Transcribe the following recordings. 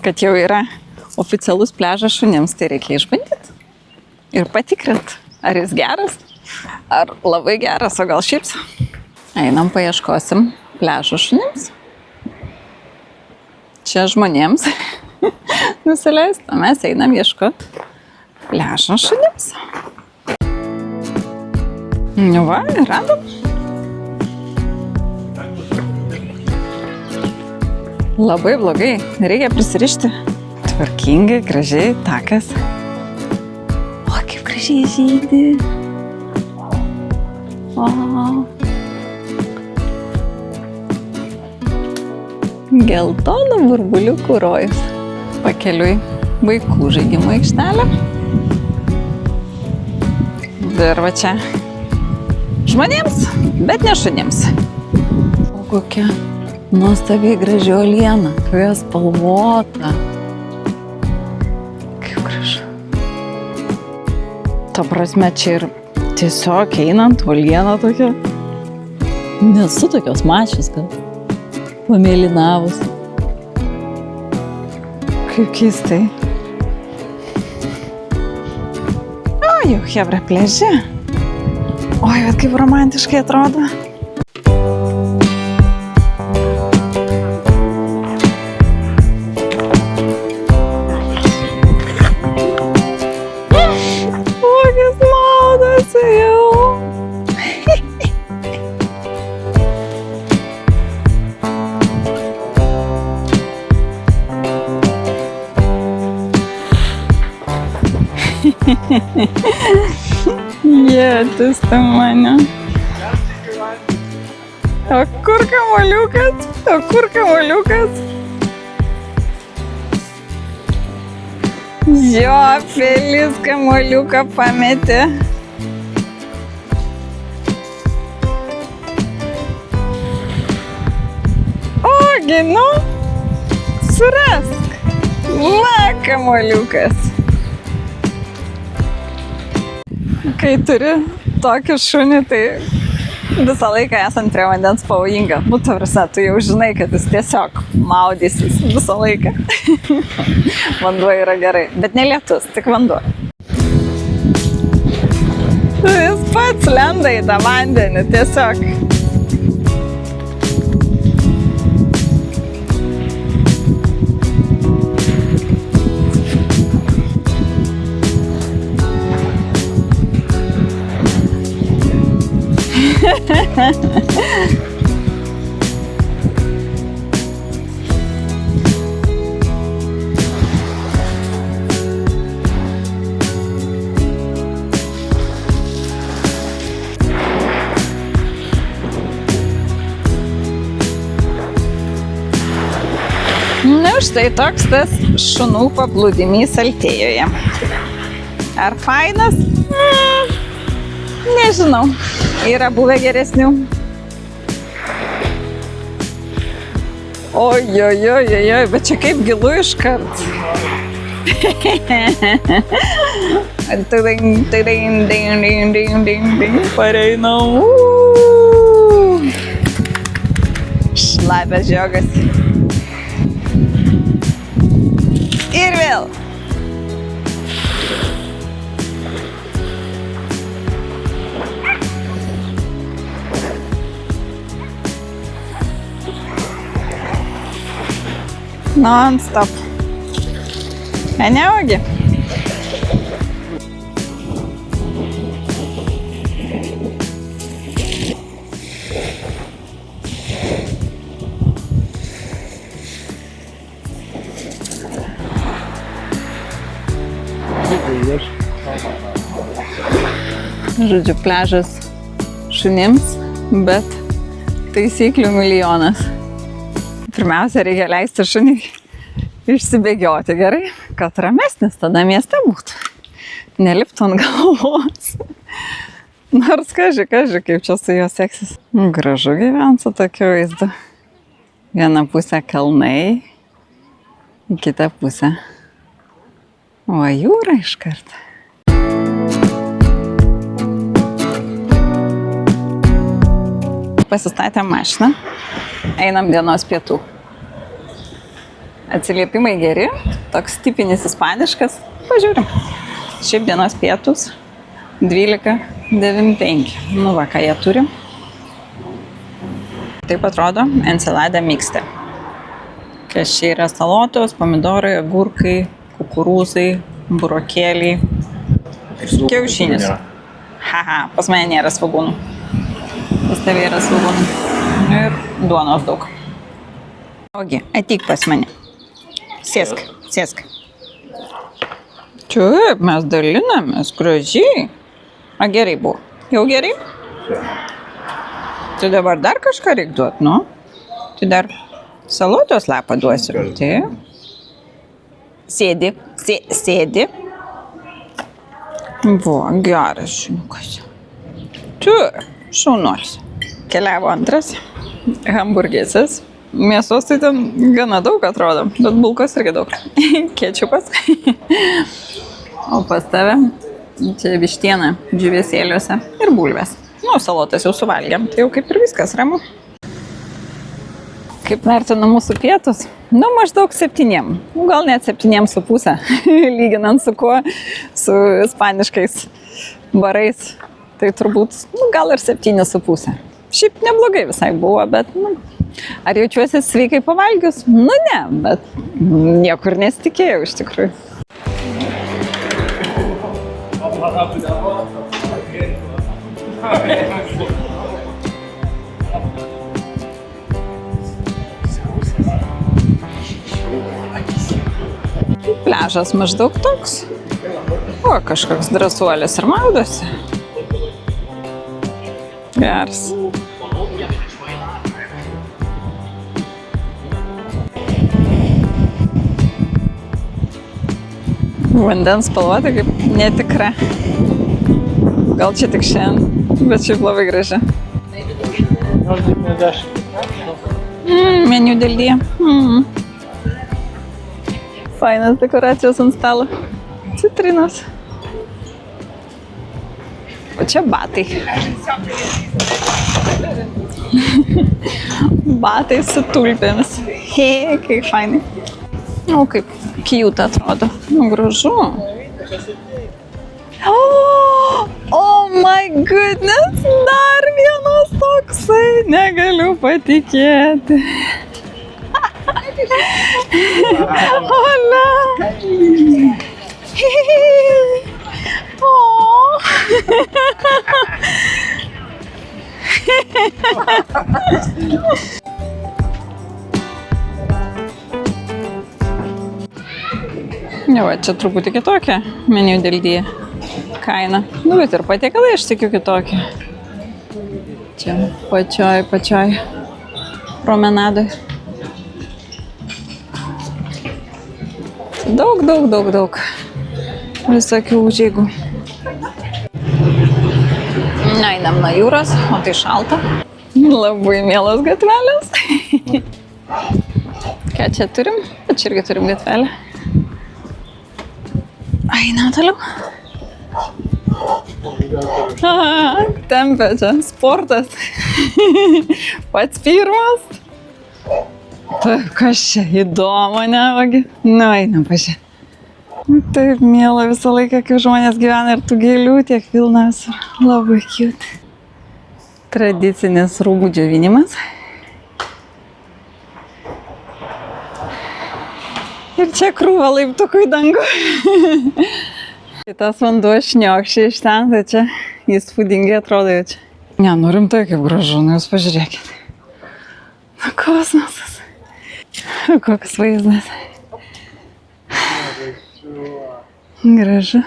kad jau yra oficialus pliažas šunims, tai reikia išbandyti ir patikrinti, ar jis geras, ar labai geras, o gal šiaip. Einam, paieškosim pliažo šunims. Čia žmonėms nusileist, o mes einam ieškoti pliažo šunims. Nu va, radom. Labai blogai, reikia prisirišti. Tvarkingai, gražiai, takas. O, kaip gražiai žydi. O. Geltono burbuliukų rojus. Pakeliui vaikų žaidimų aikštelė. Ir va čia žmonėms, bet ne šunims. O kokia nuostabiai graži uoliena, kokia spalvota. Kaip gražu. Ta prasme, čia ir tiesiog einant uoliena tokia. Nesu tokios mačius, kad pamėlynavus. Kaip keistai. O, jau chebra pliaže. Oi, bet kaip romantiškai atrodo. Kokias maudosi jau. Jėtis tam mane. O kur kamuoliukas? O kur kamuoliukas? Jo, Felis kamuoliuką pametė. Ogi, nu, surask. Va, kamuoliukas. Kai turi tokį šunį, tai visą laiką esant prie vandens pavojinga. Nu, ta prasme, tu jau žinai, kad jis tiesiog maudysis visą laiką. Vanduo yra gerai, bet ne lietus, tik vanduo. Jis pats lenda į tą vandenį, tiesiog. Na, štai toks tas šunų paplūdimys Altėjoje. Ar fainas? Nežinau. Yra buvę geresnių. Ojojojojoj, bet čia kaip gilu iškart. Pareinam. Šlapias žiogas. Ir vėl. Non-stop. Neaugi. Žodžiu, pliažas šunims, bet taisyklių milijonas. Pirmiausia, reikia leisti šunį išsibėgioti gerai, kad ramesnis tada mieste būtų. Neliptų ant galvos. Nors kaži, kaip čia su juo seksis. Gražu gyventi su tokiu vaizdu. Viena pusė kalnai, į kitą pusę. O jūra iškart. Pasistatėm mašiną, einam dienos pietų. Atsiliepimai geri, toks tipinis ispaniškas. Pažiūrim. Šiaip dienos pietus 12,95. Nu va, ką jie turi. Taip atrodo ensalada mixta. Kas čia yra salotos, pomidorai, agurkai, kukurūzai, burokėliai, kiaušinis. Haha, pas mane nėra svogūnų. Pas tavai yra svogūnų. Ir duonos daug. Ogi, ateik pas mane. Sėsk, sėsk. Taip, mes dalinamės, gražiai. A, gerai buvo. Jau gerai? Tai dabar dar kažką reik duot, nu? Tai dar salotos lapą duosiu. Taip. Sėdi, sėdi. Buvo, geras šuniukas. Taip, šaunuolis. Keliavo antras hamburgesas. Mėsos tai ten gana daug atrodo, bet bulkos irgi daug. Kečiupas. O pas tave čia vištiena džiūvėsėliuose ir bulvės. Nu, salotas jau suvalgėm, tai jau kaip ir viskas ramu. Kaip vertina mūsų pietus? Nu, maždaug 7. Gal net 7,5. Lyginant su kuo? Su ispaniškais barais. Tai turbūt, nu, gal ir 7,5. Šiaip neblogai visai buvo, bet, nu, ar jaučiuosi sveikai pavalgius? Nu, ne, bet niekur nesitikėjau iš tikrųjų. Pliažas maždaug toks. O, kažkoks drąsuolis ir maudosi. Geras. Vandens spalva tai kaip netikra. Gal čia tik šiandien, bet šiaip labai graži. Meniu dėl die. Fainas dekoracijos ant stalo. Citrinos. O čia batai. Batai su tulpėmis. Hei, kaip fainai. O, kaip cute atrodo. Nu, gražu. Oh my goodness, dar vienas toksai, negaliu patikėti. Ola. Jau, čia truputį kitokia meniu dėl die kaina. Nu, bet ir patiekalai aš tikiu kitokie. Čia pačioj promenadoj. Daug visokių užeigų. Einam nuo jūros, o tai šalta. Labai mielos gatvelės. Ką čia turim? Čia irgi turim gatvelę. Einam toliau. Tempia čia, sportas. Pats pirmas. Taip, kas čia įdomu, ne, vagi? Nu, einam pažiūrėti. Taip, miela visą laiką, kai žmonės gyvena ir tų gėlių tiek pilnas. Labai cute. Tradicinis rūbų džiovinimas. Ir čia krūva laiptukų į dangų. Tas vanduo šniokščia iš ten, tai čia įspūdingai atrodo jau čia. Ne, nu rimtai kaip gražu, nu jūs pažiūrėkit. Nu, kosmosas. Koks vaizdas. Gražu.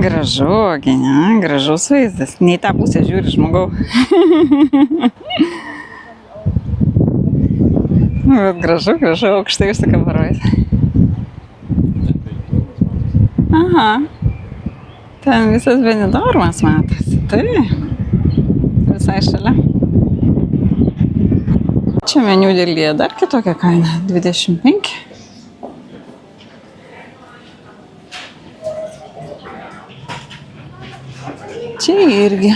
Gražu, ne? Gražus vaizdas. Ne į tą pusę žiūri žmogau. Bet gražu, aukštai užsikabarojus. Aha. Ten visas Benidormas matosi. Tai. Visai šalia. Čia meniu dėlyje dar kitokia kaina. 25. Čia irgi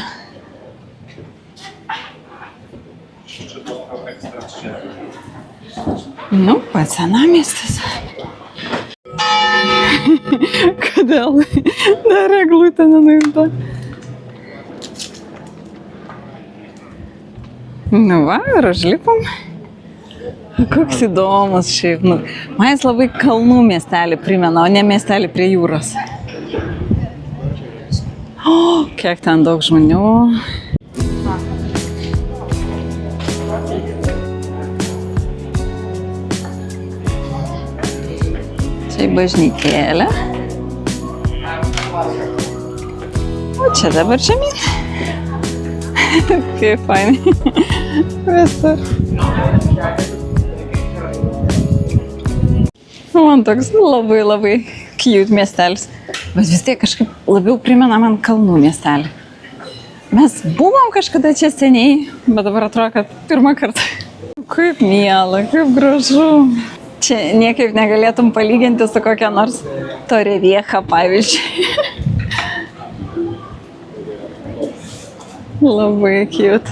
Nu, pats senamiestis. Kodėl? Dar eglutė nenuimta. Nu va, ir užlipom. Koks įdomus šiaip. Nu, man jis labai kalnų miestelį primena, o ne miestelį prie jūros. O, kiek ten daug žmonių. Čia bažnytėlė. O čia dabar žemyn. Kaip fainai. Visur. Man toks labai cute miestelis. Bet vis tiek kažkaip labiau primena man kalnų miestelį. Mes buvom kažkada čia seniai, bet dabar atrodo, kad pirmą kartą. Kaip miela, kaip gražu. Čia niekaip negalėtum palyginti su kokia nors Torrevieja, pavyzdžiui. Labai cute.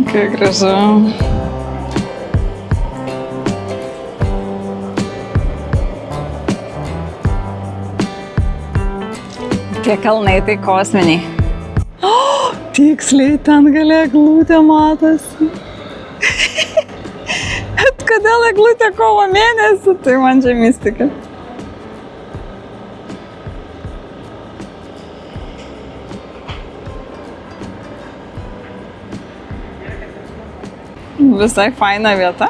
Kaip gražu. Tie kalnai tai kosminiai. O, tiksliai, ten gale eglutė matosi. Bet kodėl eglutė kovo mėnesį, tai man čia mistika. Visai faina vieta.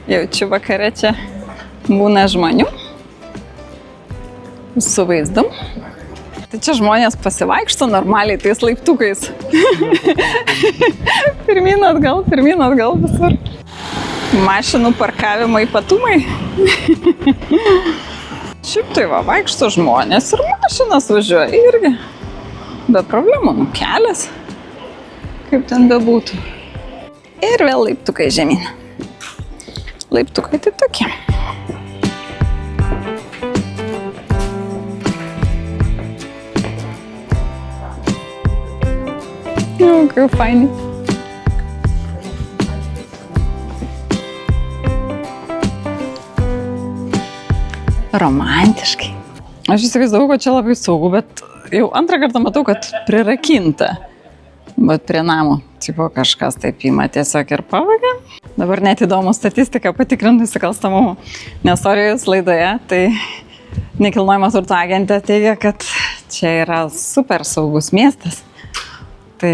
Jaučiu vakare čia būna žmonių su vaizdu. Tai čia žmonės pasivaikšto normaliai tais laiptukais. Pirmyn atgal visur. Mašinų parkavimo ypatumai. Šiaip tai va, vaikšto žmonės ir mašinas važiuoja irgi. Be problemų, nu kelias. Kaip ten bebūtų. Ir vėl laiptukai žemyn. Laiptukai tai tokie. Nu, kaip fainai. Romantiškai. Aš įsivaizdavau, kad čia labai saugu, bet jau antrą kartą matau, kad prirakinta. Bet prie namų, tipo kažkas taip ima tiesiog ir pavagė. Dabar net įdomu statistiką patikrinti nusikalstamumų. Nestorijos laidoje, tai nekilnojamo turto agentė teigia, kad čia yra super saugus miestas. Tai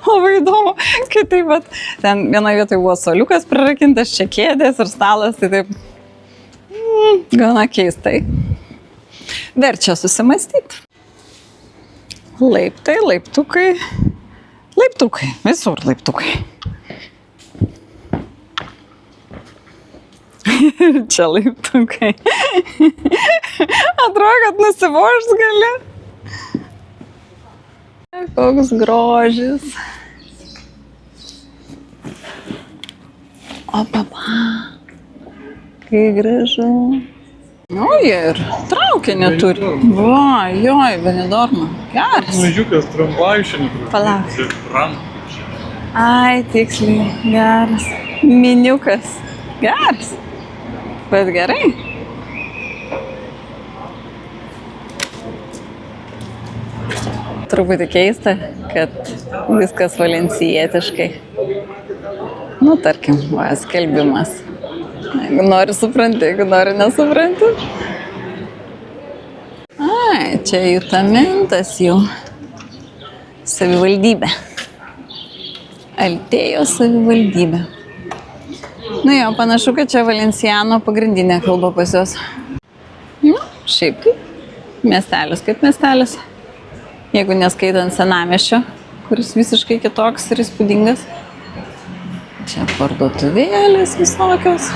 labai įdomu, kai taip, bet ten vienoje vietoje buvo suoliukas prirakintas, čia kėdės ir stalas, tai taip gana keistai. Verčia susimąstyti. Laiptai, laiptukai, visur laiptukai. Ir čia laiptukai. Atrodo, kad nusivožt gali. Koks grožis. O papa, kai gražu. O, jie ir traukinį turi. Va, joj, Benidormą. Geras. Mažiukas tramvajšininkas. Palauk. Ai, tiksliai, geras. Miniukas. Geras. Bet gerai. Truputį keista, kad viskas valensijietiškai. Nu, tarkim, va, skelbimas. Jeigu nori supranti, jeigu nori nesupranti. Ai, čia jutamentas jau. Savivaldybė. Altėjos savivaldybė. Nu jo, panašu, kad čia Valenciano pagrindinė kalba pas juos. Nu, šiaip kaip miestelis, Jeigu neskaitant senamiesčio, kuris visiškai kitoks ir įspūdingas. Čia parduotuvėlės visokios.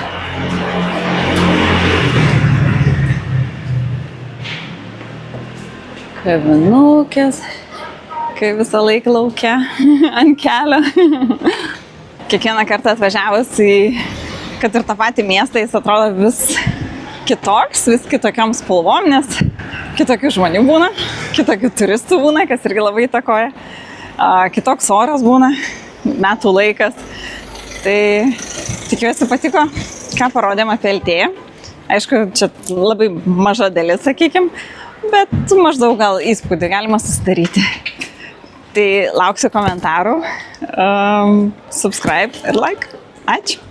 Kavinukės, kai visą laiką laukia ant kelio. Kiekvieną kartą atvažiavus į, kad ir tą patį miestą, jis atrodo vis kitoks, vis kitokiom spalvom, nes kitokių žmonių būna, kitokių turistų būna, kas irgi labai įtakoja. Kitoks oras būna, metų laikas. Tai tikiuosi patiko, ką parodėm apie Eltėją. Aišku, čia labai maža dalis, sakykim, bet maždaug gal įspūdį galima susidaryti. Tai lauksiu komentarų, subscribe ir like. Ačiū.